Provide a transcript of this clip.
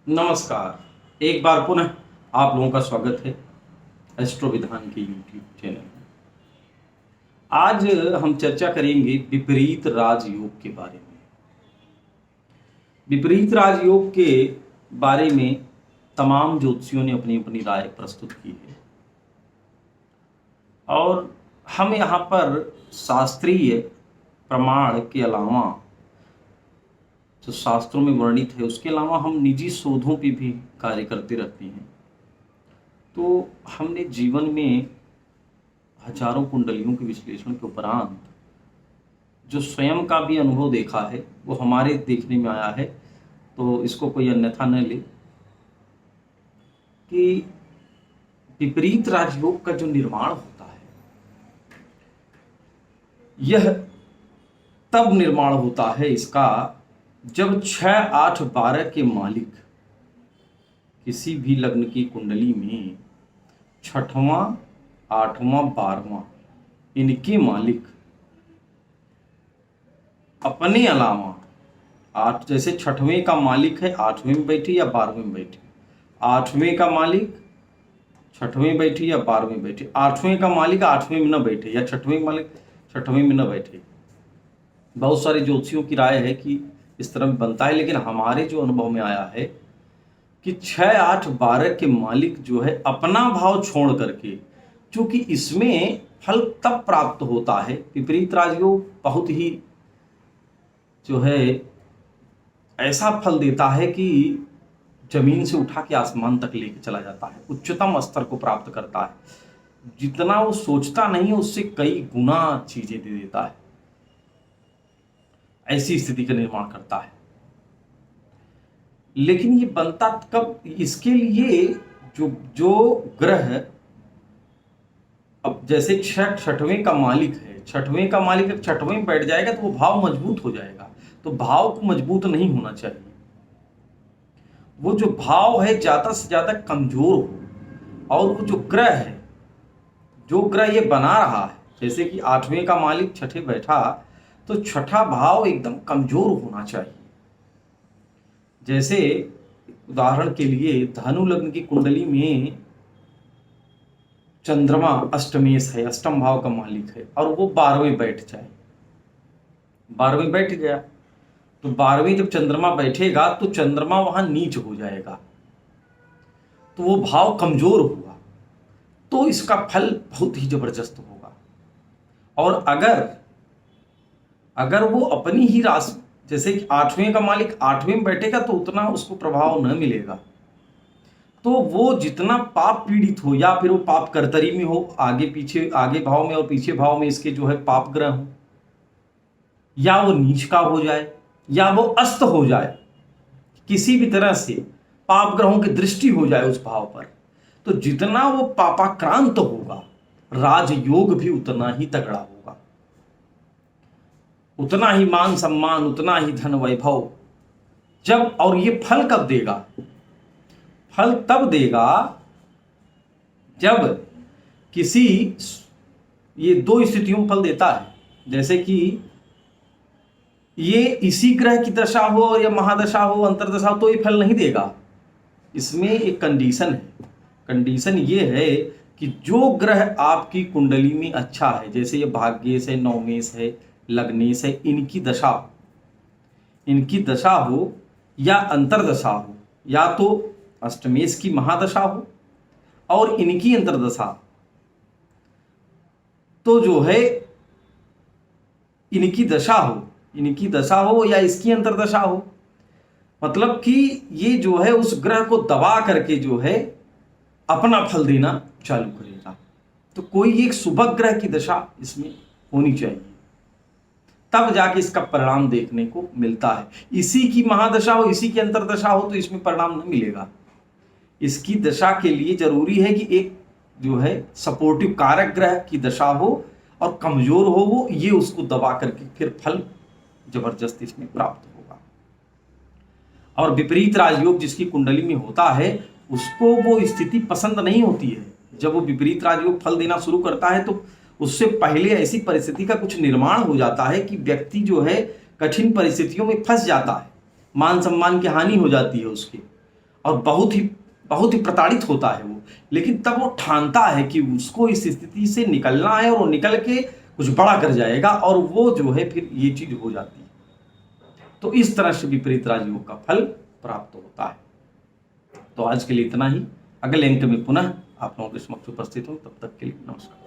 नमस्कार। एक बार पुनः आप लोगों का स्वागत है एस्ट्रो विधान के यूट्यूब चैनल में। आज हम चर्चा करेंगे विपरीत राजयोग के बारे में। विपरीत राजयोग के बारे में तमाम ज्योतिषियों ने अपनी अपनी राय प्रस्तुत की है और हम यहाँ पर शास्त्रीय प्रमाण के अलावा जो शास्त्रों में वर्णित है उसके अलावा हम निजी शोधों पे भी कार्य करते रहते हैं। तो हमने जीवन में हजारों कुंडलियों के विश्लेषण के उपरांत जो स्वयं का भी अनुभव देखा है वो हमारे देखने में आया है, तो इसको कोई अन्यथा न ले कि विपरीत राजयोग का जो निर्माण होता है यह तब निर्माण होता है इसका जब 6, 8, 12 के मालिक किसी भी लग्न की कुंडली में 6वां, 8वां, 12वां इनके मालिक अपने अलावा 8 जैसे 6वें का मालिक है 8वें में बैठे या 12वें में बैठे, 8वें का मालिक 6वें बैठे या 12वें बैठे, 8वें का मालिक 8वें में न बैठे या 6वें मालिक 6वें में न बैठे। बहुत सारे ज्योतिषियों की राय है कि इस तरह बनता है, लेकिन हमारे जो अनुभव में आया है कि 6, 8, 12 के मालिक जो है अपना भाव छोड़ करके, क्योंकि इसमें फल तब प्राप्त होता है। विपरीत राजयोग बहुत ही जो है ऐसा फल देता है कि जमीन से उठा के आसमान तक लेके चला जाता है, उच्चतम स्तर को प्राप्त करता है। जितना वो सोचता नहीं है उससे कई गुना चीजें दे देता है, ऐसी स्थिति का निर्माण करता है। लेकिन ये बनता कब? इसके लिए जो ग्रह अब जैसे 6वें का मालिक है, 6वें का मालिक अगर 6वें में बैठ जाएगा तो वो भाव मजबूत हो जाएगा। तो भाव को मजबूत नहीं होना चाहिए, वो जो भाव है ज्यादा से ज्यादा कमजोर हो। और वो जो ग्रह है, जो ग्रह ये बना रहा है, जैसे कि 8वें का मालिक 6ठे बैठा तो 6ठा भाव एकदम कमजोर होना चाहिए। जैसे उदाहरण के लिए धनु लग्न की कुंडली में चंद्रमा अष्टमेश है, अष्टम भाव का मालिक है, और वो 12वें बैठ जाए, 12वें बैठ गया तो 12वें जब चंद्रमा बैठेगा तो चंद्रमा वहां नीच हो जाएगा, तो वो भाव कमजोर हुआ, तो इसका फल बहुत ही जबरदस्त होगा। और अगर वो अपनी ही राशि, जैसे कि 8वें का मालिक 8वें में बैठेगा तो उतना उसको प्रभाव न मिलेगा। तो वो जितना पाप पीड़ित हो या फिर वो पाप कर्तरी में हो, आगे भाव में और पीछे भाव में इसके जो है पाप ग्रह हो, या वो नीच का हो जाए या वो अस्त हो जाए, किसी भी तरह से पाप ग्रहों की दृष्टि हो जाए उस भाव पर, तो जितना वो पापाक्रांत होगा राजयोग भी उतना ही तगड़ा होगा, उतना ही मान सम्मान, उतना ही धन वैभव। जब और ये फल कब देगा? फल तब देगा जब किसी, ये 2 स्थितियों में फल देता है। जैसे कि ये इसी ग्रह की दशा हो या महादशा हो, अंतरदशा हो, तो ये फल नहीं देगा। इसमें एक कंडीशन है। कंडीशन ये है कि जो ग्रह आपकी कुंडली में अच्छा है, जैसे ये भाग्येश है, नवमेश है, लग्नेश है, इनकी दशा हो या अंतरदशा हो, या तो अष्टमेश की महादशा हो और इनकी अंतरदशा, तो जो है इनकी दशा हो या इसकी अंतरदशा हो, मतलब कि ये जो है उस ग्रह को दबा करके जो है अपना फल देना चालू करेगा। तो कोई एक शुभ ग्रह की दशा इसमें होनी चाहिए, तब जाके इसका परिणाम देखने को मिलता है। इसी की महादशा हो, इसी की अंतरदशा हो तो इसमें परिणाम नहीं मिलेगा। इसकी दशा के लिए जरूरी है कि एक जो है सपोर्टिव कारक ग्रह की दशा हो और कमजोर हो वो, ये उसको दबा करके फिर फल जबरदस्त इसमें प्राप्त होगा। और विपरीत राजयोग जिसकी कुंडली में होता है उसको वो स्थिति पसंद नहीं होती है। जब वो विपरीत राजयोग फल देना शुरू करता है तो उससे पहले ऐसी परिस्थिति का कुछ निर्माण हो जाता है कि व्यक्ति जो है कठिन परिस्थितियों में फंस जाता है, मान सम्मान की हानि हो जाती है उसकी, और बहुत ही प्रताड़ित होता है वो, लेकिन तब वो ठानता है कि उसको इस स्थिति से निकलना है और वो निकल के कुछ बड़ा कर जाएगा, और वो जो है फिर ये चीज हो जाती है। तो इस तरह से विपरीत राजयोग का फल प्राप्त होता है। तो आज के लिए इतना ही। अगले अंक में पुनः आप लोगों के समक्ष उपस्थित हूं, तब तक के लिए नमस्कार।